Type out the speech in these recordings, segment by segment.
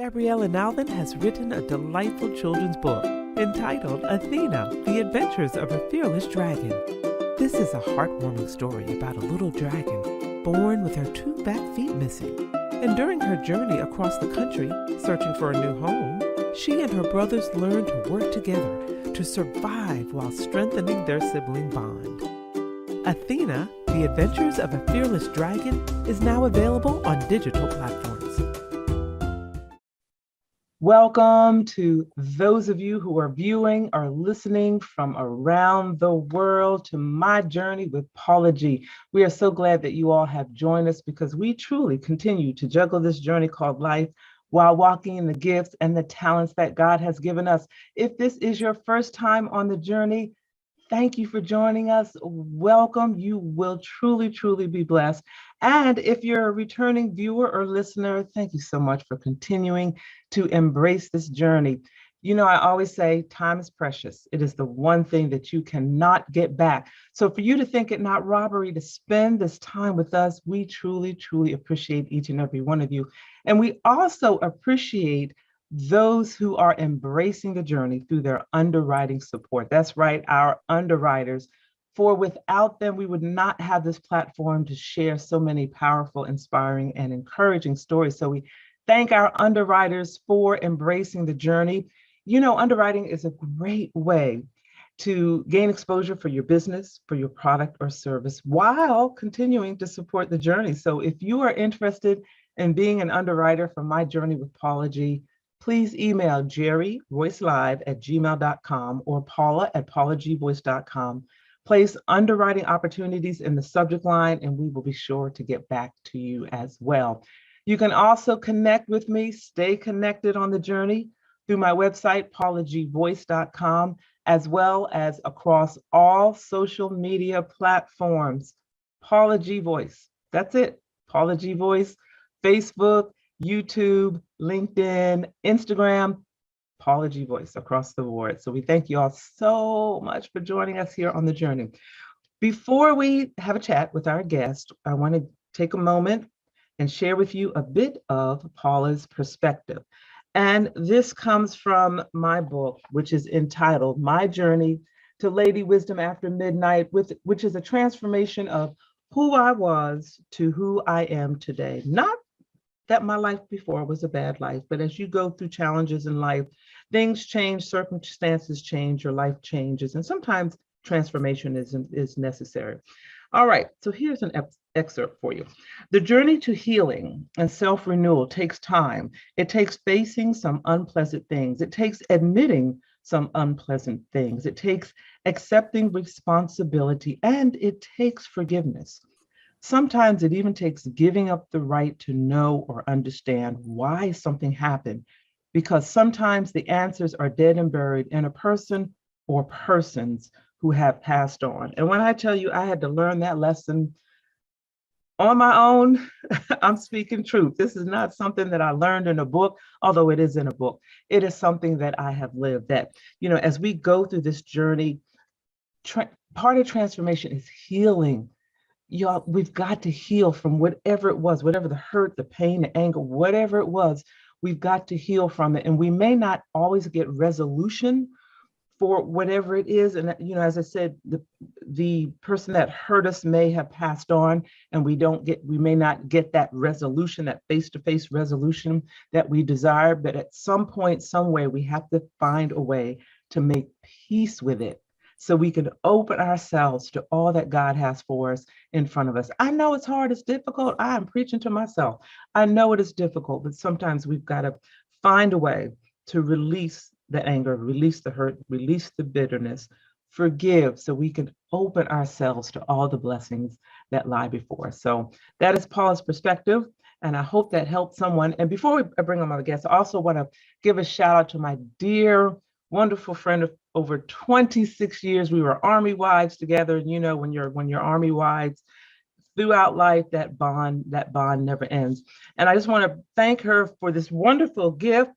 Gabriella Alvin has written a delightful children's book entitled Athena, The Adventures of a Fearless Dragon. This is a heartwarming story about a little dragon born with her two back feet missing. And during her journey across the country, searching for a new home, she and her brothers learn to work together to survive while strengthening their sibling bond. Athena, The Adventures of a Fearless Dragon is now available on digital platforms. Welcome to those of you who are viewing or listening from around the world to my journey with Paula G. We are so glad that you all have joined us because we truly continue to juggle this journey called life while walking in the gifts and the talents that God has given us. If this is your first time on the journey, thank you for joining us. Welcome. You will truly, truly be blessed. And if you're a returning viewer or listener, thank you so much for continuing to embrace this journey. You know, I always say time is precious. It is the one thing that you cannot get back. So for you to think it not robbery to spend this time with us, we truly, truly appreciate each and every one of you. And we also appreciate those who are embracing the journey through their underwriting support. That's right, our underwriters. For without them, we would not have this platform to share so many powerful, inspiring, and encouraging stories. So we thank our underwriters for embracing the journey. You know, underwriting is a great way to gain exposure for your business, for your product or service, while continuing to support the journey. So if you are interested in being an underwriter for My Journey with Paula G, please email jerryroycelive@gmail.com or paula@paulagvoice.com. Place underwriting opportunities in the subject line, and we will be sure to get back to you as well. You can also connect with me, stay connected on the journey through my website, paulagvoice.com, as well as across all social media platforms. Paula G Voice. That's it. Paula G Voice, Facebook, YouTube, LinkedIn, Instagram, Paula G Voice across the board. So we thank you all so much for joining us here on the journey. Before we have a chat with our guest, I want to take a moment and share with you a bit of Paula's perspective. And this comes from my book, which is entitled My Journey to Lady Wisdom After Midnight, which is a transformation of who I was to who I am today. Not that my life before was a bad life, but as you go through challenges in life, things change, circumstances change, your life changes, and sometimes transformation is necessary. All right, so here's an excerpt for you. The journey to healing and self-renewal takes time. It takes facing some unpleasant things. It takes admitting some unpleasant things. It takes accepting responsibility, and it takes forgiveness. Sometimes it even takes giving up the right to know or understand why something happened, because sometimes the answers are dead and buried in a person or persons who have passed on. And when I tell you I had to learn that lesson on my own, I'm speaking truth. This is not something that I learned in a book, although it is in a book. It is something that I have lived, that, you know, as we go through this journey, part of transformation is healing. Y'all, we've got to heal from whatever it was, whatever the hurt, the pain, the anger, whatever it was, we've got to heal from it. And we may not always get resolution for whatever it is. And, you know, as I said, the person that hurt us may have passed on, and we may not get that resolution, that face-to-face resolution that we desire. But at some point, some way, we have to find a way to make peace with it, so we can open ourselves to all that God has for us in front of us. I know it's hard, it's difficult. I am preaching to myself. I know it is difficult, but sometimes we've got to find a way to release the anger, release the hurt, release the bitterness, forgive, so we can open ourselves to all the blessings that lie before us. So that is Paula's perspective, and I hope that helped someone. And before I bring on my guests, I also want to give a shout out to my dear, wonderful friend of over 26 years. We were Army wives together. And you know, when you're Army wives throughout life, that bond never ends. And I just want to thank her for this wonderful gift,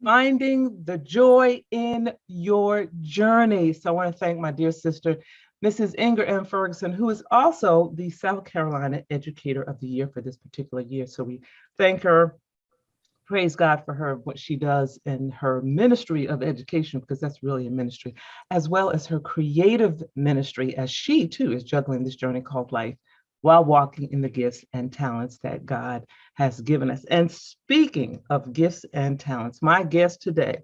finding the joy in your journey. So I want to thank my dear sister, Mrs. Inger M. Ferguson, who is also the South Carolina Educator of the Year for this particular year. So we thank her praise God for her, what she does in her ministry of education, because that's really a ministry, as well as her creative ministry, as she too is juggling this journey called life while walking in the gifts and talents that God has given us. And speaking of gifts and talents, my guest today,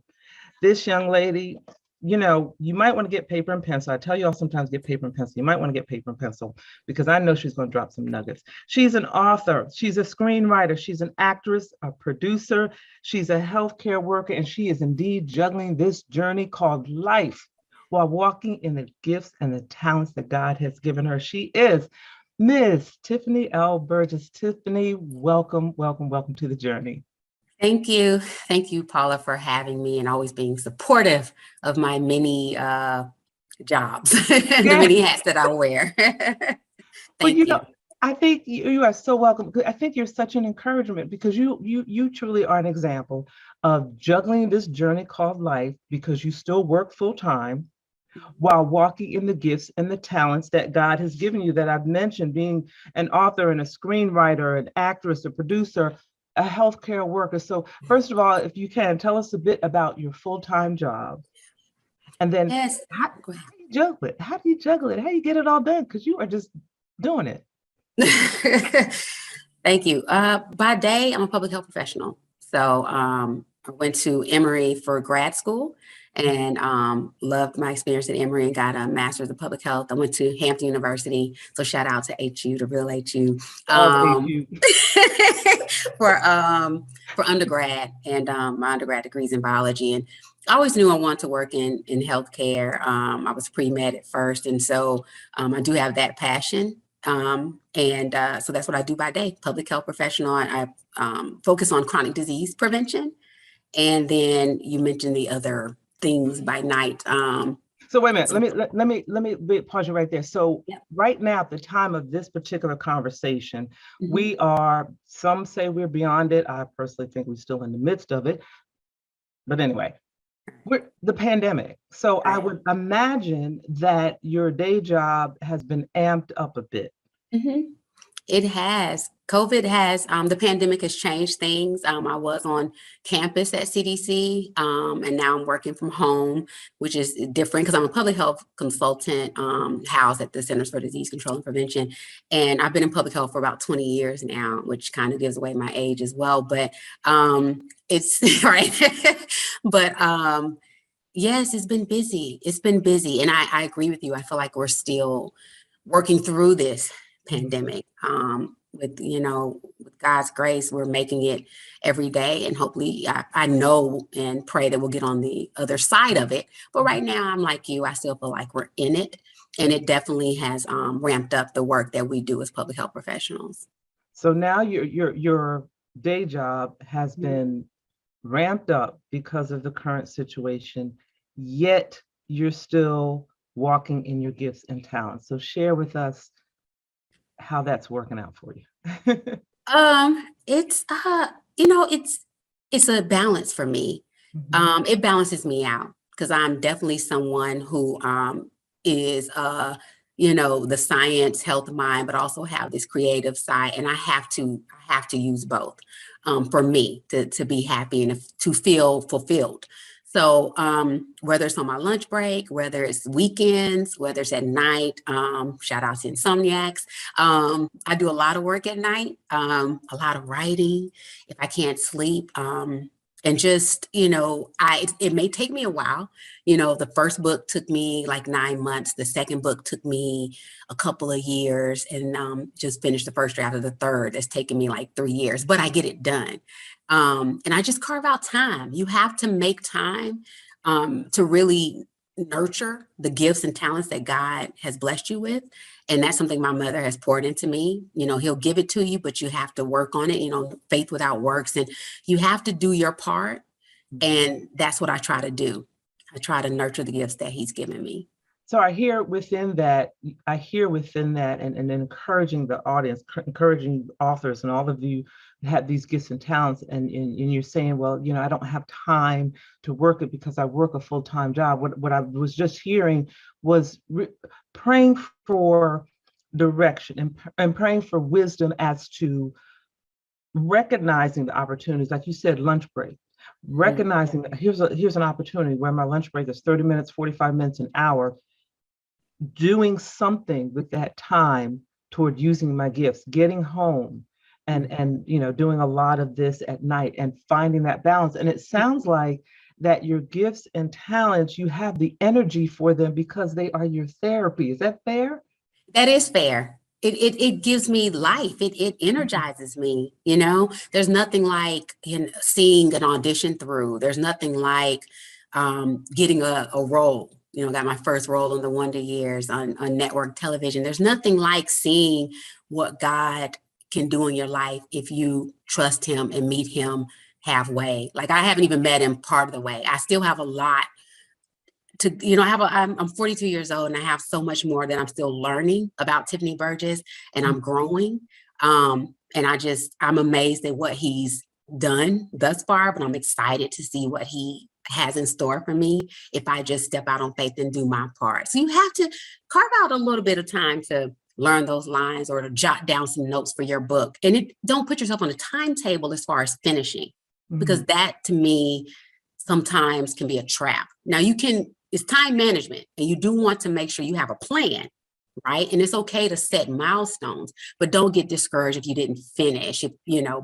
this young lady, you might want to get paper and pencil. I tell you all sometimes get paper and pencil. You might want to get paper and pencil because I know she's going to drop some nuggets. She's an author. She's a screenwriter. She's an actress, a producer. She's a healthcare worker, and she is indeed juggling this journey called life while walking in the gifts and the talents that God has given her. She is Ms. Tiffany Elle Burgess. Tiffany, welcome, welcome, welcome to the journey. Thank you. Thank you, Paula, for having me and always being supportive of my many jobs, the many hats that I wear. Thank you. I think you are so welcome. I think you're such an encouragement because you truly are an example of juggling this journey called life because you still work full time while walking in the gifts and the talents that God has given you that I've mentioned, being an author and a screenwriter, an actress, a producer, a healthcare worker. So first of all, if you can, tell us a bit about your full-time job. And then how do you juggle it? How do you juggle it? How do you get it all done? Because you are just doing it. Thank you. By day, I'm a public health professional. So I went to Emory for grad school and loved my experience at Emory and got a master's of public health. I went to Hampton University. So shout out to HU, the real HU. For undergrad and my undergrad degrees in biology. And I always knew I wanted to work in healthcare. I was pre-med at first. And so I do have that passion. So that's what I do by day, public health professional. I focus on chronic disease prevention. And then you mentioned the other things by night. So wait a minute, let me pause you right there. So right now, at the time of this particular conversation, we are, some say we're beyond it. I personally think we're still in the midst of it. But anyway, we're the pandemic. So I would imagine that your day job has been amped up a bit. It has. COVID has, the pandemic has changed things. I was on campus at CDC, and now I'm working from home, which is different because I'm a public health consultant housed at the Centers for Disease Control and Prevention. And I've been in public health for about 20 years now, which kind of gives away my age as well. But it's right. But yes, it's been busy. It's been busy. And I agree with you. I feel like we're still working through this pandemic. With God's grace, we're making it every day, and hopefully I know and pray that we'll get on the other side of it. But right now, I'm like you, I still feel like we're in it, and it definitely has ramped up the work that we do as public health professionals. So now your day job has been ramped up because of the current situation, yet you're still walking in your gifts and talents. So share with us how that's working out for you. It's it's a balance for me. It balances me out because I'm definitely someone who is the science health mind, but also have this creative side, and I have to use both for me to be happy and to feel fulfilled. So whether it's on my lunch break, whether it's weekends, whether it's at night, shout out to insomniacs. I do a lot of work at night, a lot of writing if I can't sleep. And just, it may take me a while. The first book took me like 9 months. The second book took me a couple of years, and just finished the first draft of the third. It's taken me like 3 years, but I get it done. And I just carve out time. You have to make time to really nurture the gifts and talents that God has blessed you with. And that's something my mother has poured into me. He'll give it to you, but you have to work on it, faith without works. And you have to do your part. And that's what I try to do. I try to nurture the gifts that he's given me. So I hear within that and encouraging the audience, encouraging authors, and all of you have these gifts and talents, and you're saying, well, I don't have time to work it because I work a full-time job. What I was just hearing was praying for direction and praying for wisdom as to recognizing the opportunities, like you said, lunch break, recognizing that here's an opportunity where my lunch break is 30 minutes, 45 minutes, an hour, doing something with that time toward using my gifts, getting home and doing a lot of this at night and finding that balance. And it sounds like that your gifts and talents, you have the energy for them because they are your therapy. Is that fair? That is fair. It gives me life. It energizes me. There's nothing like seeing an audition through. There's nothing like getting a role. Got my first role on the Wonder Years on network television. There's nothing like seeing what God can do in your life if you trust him and meet him halfway. Like, I haven't even met him part of the way. I still have a lot to, I'm 42 years old and I have so much more that I'm still learning about Tiffany Burgess, and I'm growing. And I'm amazed at what he's done thus far, but I'm excited to see what he has in store for me if I just step out on faith and do my part. So you have to carve out a little bit of time to learn those lines or to jot down some notes for your book. And don't put yourself on a timetable as far as finishing, because that to me sometimes can be a trap. Now it's time management, and you do want to make sure you have a plan, right? And it's okay to set milestones, but don't get discouraged if you didn't finish,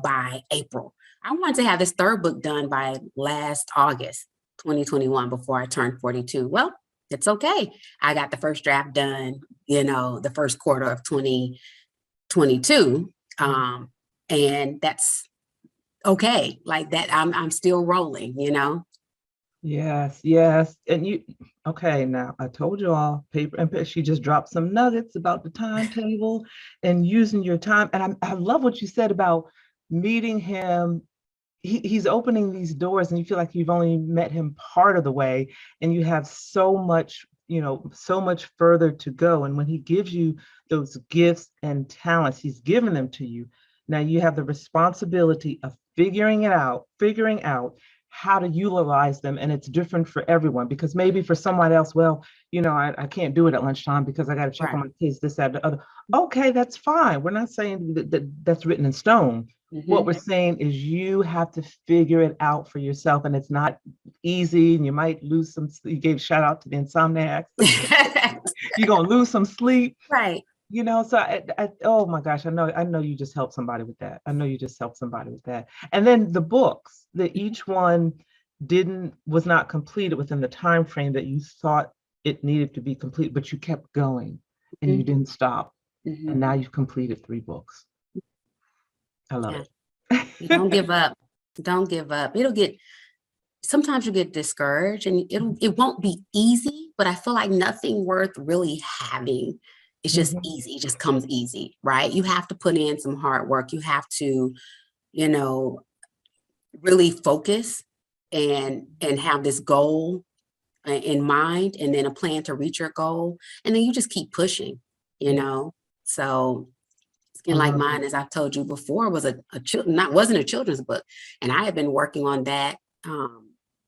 by April. I wanted to have this third book done by last August, 2021, before I turned 42. Well, it's okay. I got the first draft done, the first quarter of 2022. And that's okay. Like that, I'm still rolling, Yes. And okay, now I told you all, paper and pen. She just dropped some nuggets about the timetable and using your time. And I love what you said about meeting him. He's opening these doors and you feel like you've only met him part of the way, and you have so much further to go. And when he gives you those gifts and talents, he's given them to you. Now you have the responsibility of figuring out how to utilize them. And it's different for everyone, because maybe for someone else, well, I can't do it at lunchtime because I got to check on my kids, this, that, the other. Okay, that's fine. We're not saying that's written in stone. What we're saying is you have to figure it out for yourself, and it's not easy, and you might lose some. You gave shout out to the insomniacs. You're gonna lose some sleep, right? So oh my gosh, I know you just helped somebody with that. And then the books, that each one was not completed within the time frame that you thought it needed to be complete, but you kept going and you didn't stop. And now you've completed 3 books. I love it. Don't give up. Don't give up. Sometimes you get discouraged, and it won't be easy, but I feel like nothing worth really having. It's just easy. It just comes easy, right? You have to put in some hard work. You have to, really focus and have this goal in mind, and then a plan to reach your goal. And then you just keep pushing, So Skin Like Mine, as I've told you before, wasn't a children's book. And I had been working on that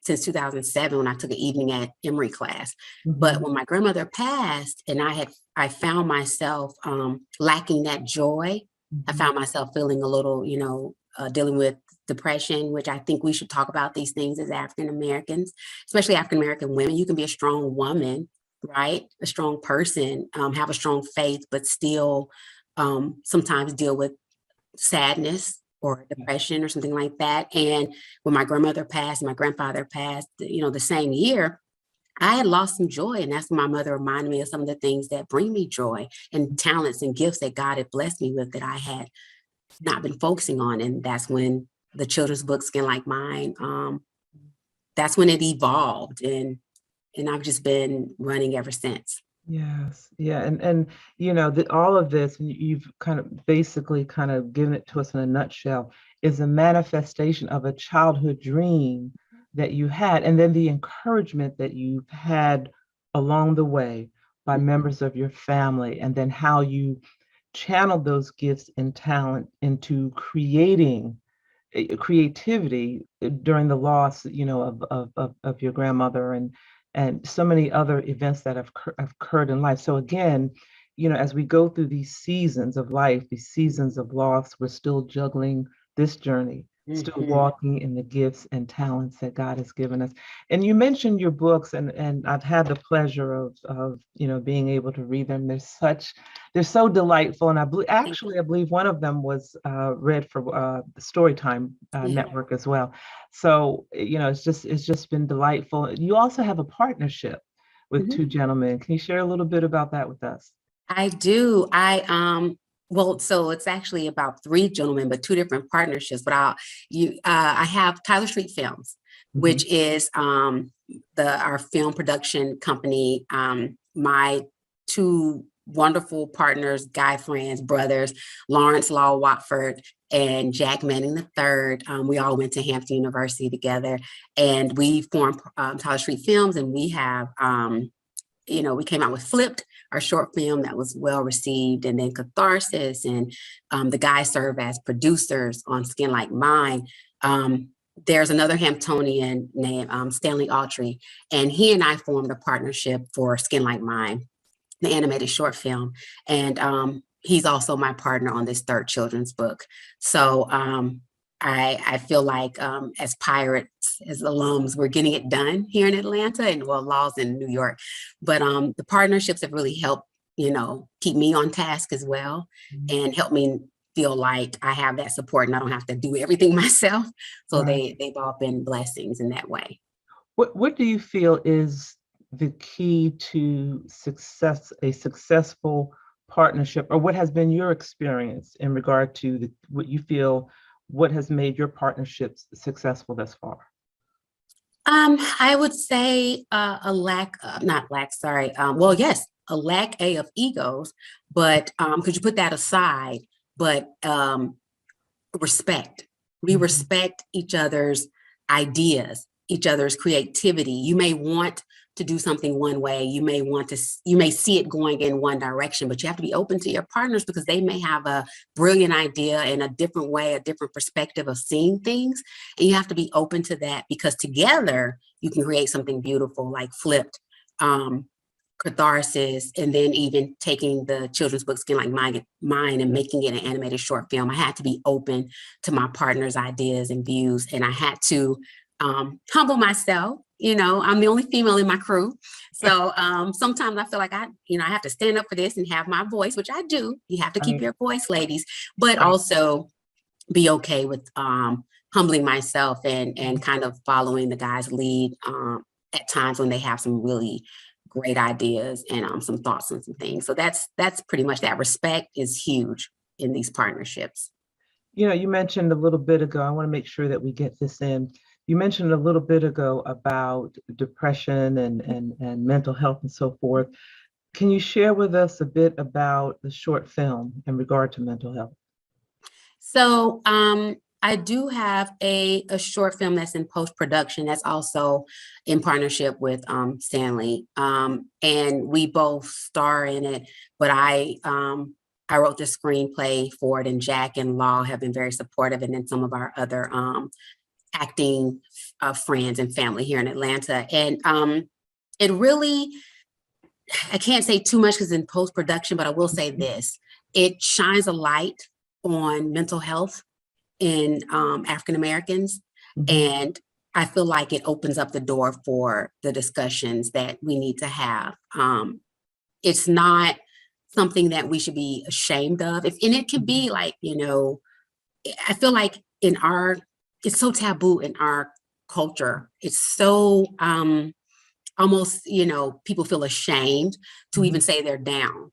since 2007 when I took an evening at Emory class. But when my grandmother passed and I found myself lacking that joy, I found myself feeling a little, dealing with depression, which I think we should talk about these things as African Americans, especially African American women. You can be a strong woman, right? A strong person, have a strong faith, but still sometimes deal with sadness or depression or something like that. And when my grandmother passed, my grandfather passed, the same year, I had lost some joy. And that's when my mother reminded me of some of the things that bring me joy and talents and gifts that God had blessed me with that I had not been focusing on. And that's when the children's book, Skin Like Mine, that's when it evolved. And I've just been running ever since. Yes. Yeah. And all of this, you've kind of basically kind of given it to us in a nutshell, is a manifestation of a childhood dream that you had, and then the encouragement that you've had along the way by members of your family, and then how you channeled those gifts and talent into creating creativity during the loss, of your grandmother, and so many other events that have occurred in life. So again, as we go through these seasons of life, these seasons of loss, we're still juggling this journey, still Mhm. walking in the gifts and talents that God has given us. And you mentioned your books, and I've had the pleasure of being able to read them. They're so delightful, and Thank I believe one of them was read for the Storytime you. Yeah. network as well. So it's just been delightful. You also have a partnership with Mhm. two gentlemen. Can you share a little bit about that with us? I do. Well, so it's actually about three gentlemen, but two different partnerships. But I have Tyler Street Films, Mhm. which is our film production company. My two wonderful partners, guy friends, brothers, Lawrence Law Watford and Jack Manning III. We all went to Hampton University together, and we formed Tyler Street Films, and we have. We came out with Flipped, our short film that was well received, and then Catharsis, and the guys serve as producers on Skin Like Mine. There's another Hamptonian named Stanley Autry, and he and I formed a partnership for Skin Like Mine, the animated short film, and he's also my partner on this third children's book. So I feel like as pirates, as alums, we're getting it done here in Atlanta, and well, Law's in New York. But the partnerships have really helped, keep me on task as well, and help me feel like I have that support and I don't have to do everything myself. So Right. they've all been blessings in that way. What do you feel is the key to a successful partnership, or what has been your experience in regard to what has made your partnerships successful thus far? I would say not lack, sorry. Well, yes, a lack of egos, but could you put that aside? But respect. We Mhm. respect each other's ideas, each other's creativity. You may want to do something one way. You may see it going in one direction, but you have to be open to your partners because they may have a brilliant idea and a different way, a different perspective of seeing things. And you have to be open to that because together you can create something beautiful like Flipped. Catharsis, and then even taking the children's book Skin Like Mine and making it an animated short film. I had to be open to my partner's ideas and views, and I had to humble myself. I'm the only female in my crew, so sometimes I feel like I have to stand up for this and have my voice, which I do. You have to keep Right. your voice, ladies, but Right. also be okay with humbling myself and kind of following the guys' lead at times when they have some really great ideas and some thoughts and some things. So that's pretty much that. Respect is huge in these partnerships. You mentioned a little bit ago, I want to make sure that we get this in. You mentioned a little bit ago about depression and mental health and so forth. Can you share with us a bit about the short film in regard to mental health? So I do have a short film that's in post-production that's also in partnership with Stanley. And we both star in it, but I wrote the screenplay for it, and Jack and Law have been very supportive, and then some of our other acting friends and family here in Atlanta. And it really, I can't say too much because in post-production, but I will say this, it shines a light on mental health in African Americans. Mhm. And I feel like it opens up the door for the discussions that we need to have. It's not something that we should be ashamed of. And it could be like, I feel like it's so taboo in our culture. It's so almost, people feel ashamed to even say they're down.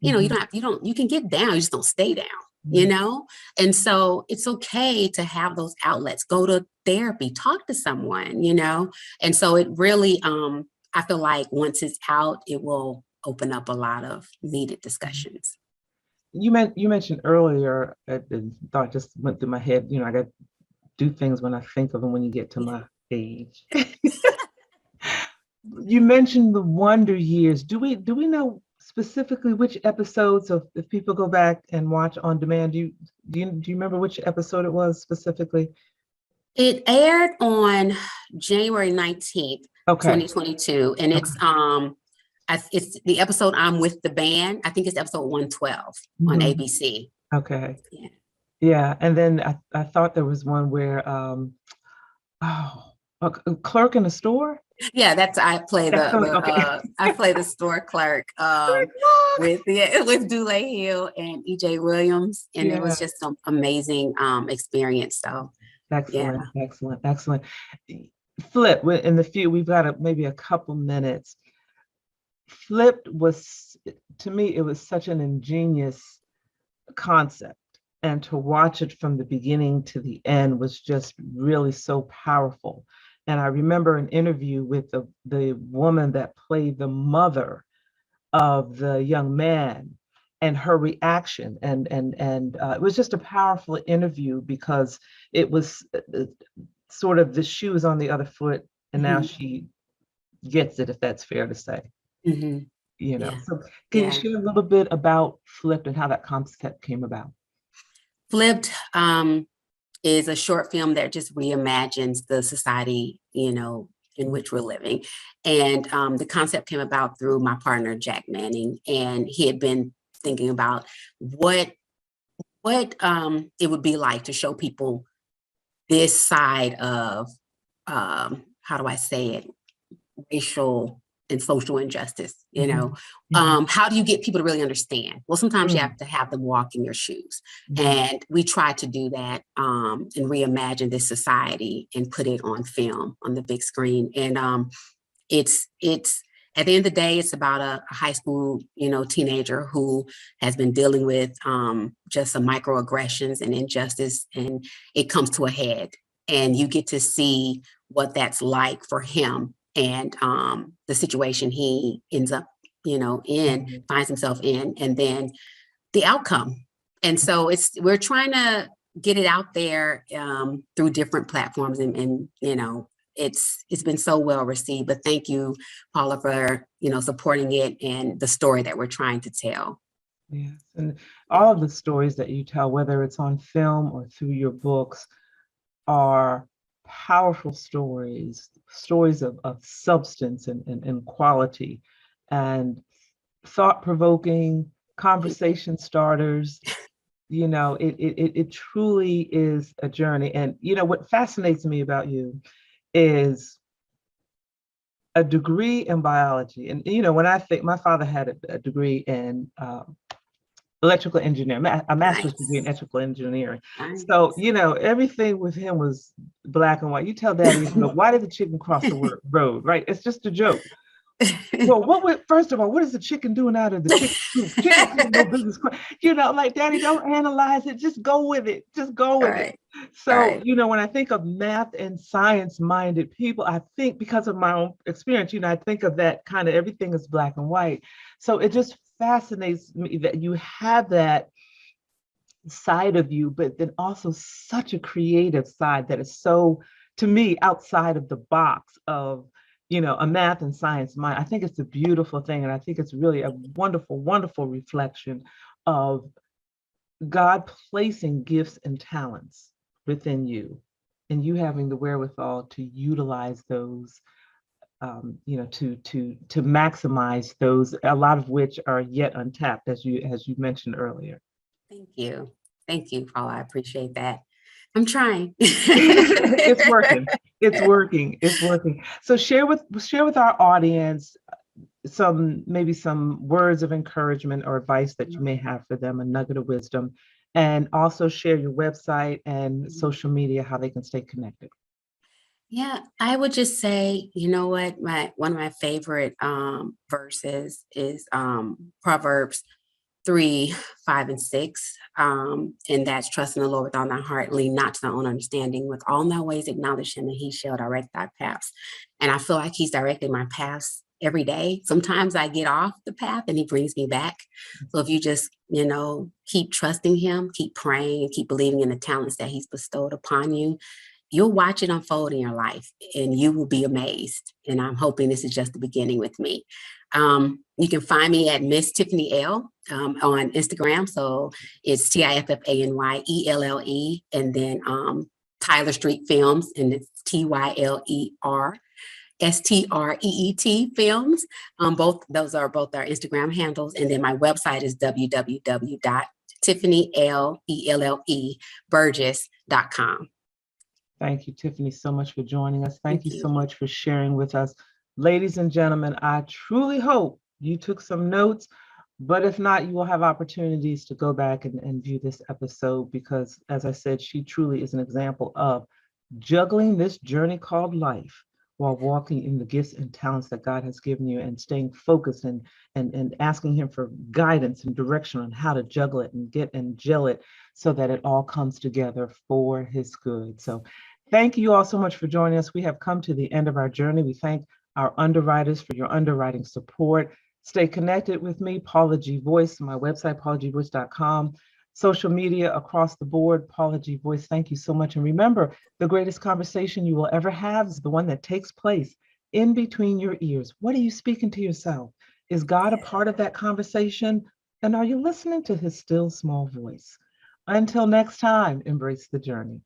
Mhm. You can get down, you just don't stay down, Mhm. And so it's okay to have those outlets, go to therapy, talk to someone, And so it really, I feel like once it's out, it will open up a lot of needed discussions. You mentioned earlier, the thought just went through my head, I got to do things when I think of them when you get to my age. You mentioned the Wonder Years. Do we know specifically which episodes of if people go back and watch on demand? Do you remember which episode it was specifically? It aired on January 19th, Okay. 2022, and Okay. it's the episode I'm with the band. I think it's episode 112 on Mhm. ABC. Okay. Yeah. Yeah. And then I thought there was one where, oh, a clerk in a store. Yeah, that's I play That's the okay. I play the store clerk with with Dule Hill and EJ Williams, and it was Yeah. just some amazing experience. So yeah. Excellent. Excellent. Excellent. Flip, in the few, we've got maybe a couple minutes. Flipped was, to me, it was such an ingenious concept. And to watch it from the beginning to the end was just really so powerful. And I remember an interview with the woman that played the mother of the young man and her reaction. And it was just a powerful interview because it was sort of the shoes on the other foot. And now Mhm. she gets it, if that's fair to say. Mhm. You know, Yeah. so can you Yeah. share a little bit about Flipped and how that concept came about? Flipped is a short film that just reimagines the society, in which we're living. And the concept came about through my partner, Jack Manning, and he had been thinking about what it would be like to show people this side of how do I say it, racial and social injustice. Mhm, mhm, How do you get people to really understand? Well, sometimes you mm, have to have them walk in your shoes, mhm, and we try to do that and reimagine this society and put it on film on the big screen. And it's at the end of the day, it's about a high school, teenager who has been dealing with just some microaggressions and injustice, and it comes to a head. And you get to see what that's like for him and the situation he ends up, mhm. finds himself in, and then the outcome. And so we're trying to get it out there through different platforms, and it's been so well received. But thank you, Paula, for supporting it and the story that we're trying to tell. Yes, and all Yeah. of the stories that you tell, whether it's on film or through your books, are powerful stories, stories of substance and quality, and thought-provoking conversation starters. You know, it truly is a journey. And you know what fascinates me about you is a degree in biology. And you know, when I think my father had a degree in electrical engineering, a master's degree in Nice. electrical engineering. So, Nice. you know, everything with him was black and white. You tell daddy, why did the chicken cross the road, right? It's just a joke. Well, first of all, what is the chicken doing out of the chicken coop? Chickens have no business. You know, like, daddy, don't analyze it. Just go with it. Just go All with it. right. All So, right. you know, when I think of math and science minded people, I think because of my own experience, you know, I think of that kind of everything is black and white. So it just fascinates me that you have that side of you, but then also such a creative side that is so, to me, outside of the box of, you know, a math and science mind. I think it's a beautiful thing. And I think it's really a wonderful, wonderful reflection of God placing gifts and talents within you and you having the wherewithal to utilize those, you know, to maximize those, a lot of which are yet untapped, as you mentioned earlier. Thank you. Thank you, Paula. I appreciate that. I'm trying. It's working. It's working. It's working. So share with our audience maybe some words of encouragement or advice that you may have for them, a nugget of wisdom, and also share your website and social media, how they can stay connected. Yeah, I would just say, you know what, my one of my favorite verses is Proverbs 3, 5, and 6. And that's trust in the Lord with all thy heart, lean not to thy own understanding, with all thy ways acknowledge him, and he shall direct thy paths. And I feel like he's directing my paths every day. Sometimes I get off the path and he brings me back. So if you just, keep trusting him, keep praying, and keep believing in the talents that he's bestowed upon you, you'll watch it unfold in your life and you will be amazed. And I'm hoping this is just the beginning with me. You can find me at Miss Tiffany Elle on Instagram. So it's Tiffanyelle, and then Tyler Street Films, and it's TYLERSTREET Films. Both those are both our Instagram handles. And then my website is www Tiffany Elle Burgess.com. Thank you, Tiffany, so much for joining us. Thank you you. so much for sharing with us. Ladies and gentlemen, I truly hope you took some notes, but if not, you will have opportunities to go back and view this episode because, as I said, she truly is an example of juggling this journey called life while walking in the gifts and talents that God has given you and staying focused and asking him for guidance and direction on how to juggle it and get and gel it so that it all comes together for his good. So thank you all so much for joining us. We have come to the end of our journey. We thank our underwriters for your underwriting support. Stay connected with me, Paula G. Voice, my website, paulagvoice.com. Social media across the board, Paula G. Voice. Thank you so much. And remember, the greatest conversation you will ever have is the one that takes place in between your ears. What are you speaking to yourself? Is God a part of that conversation? And are you listening to his still small voice? Until next time, embrace the journey.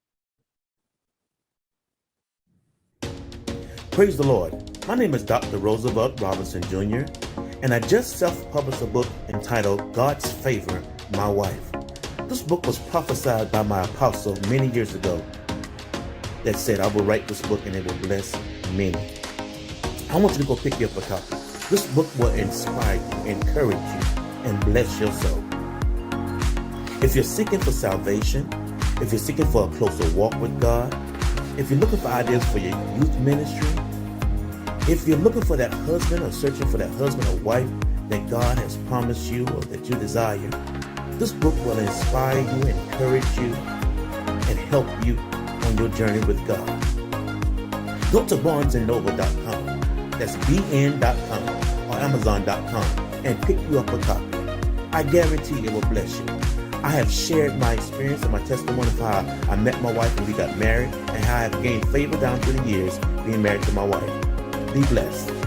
Praise the Lord. My name is Dr. Roosevelt Robinson Jr., and I just self-published a book entitled God's Favor, My Wife. This book was prophesied by my apostle many years ago that said, I will write this book and it will bless many. I want you to go pick you up a copy. This book will inspire you, encourage you, and bless your soul. If you're seeking for salvation, if you're seeking for a closer walk with God, if you're looking for ideas for your youth ministry, if you're looking for that husband or searching for that husband or wife that God has promised you or that you desire, this book will inspire you, encourage you, and help you on your journey with God. Go to barnesandnoble.com, that's bn.com or amazon.com, and pick you up a copy. I guarantee it will bless you. I have shared my experience and my testimony of how I met my wife and we got married and how I have gained favor down through the years being married to my wife. Be blessed.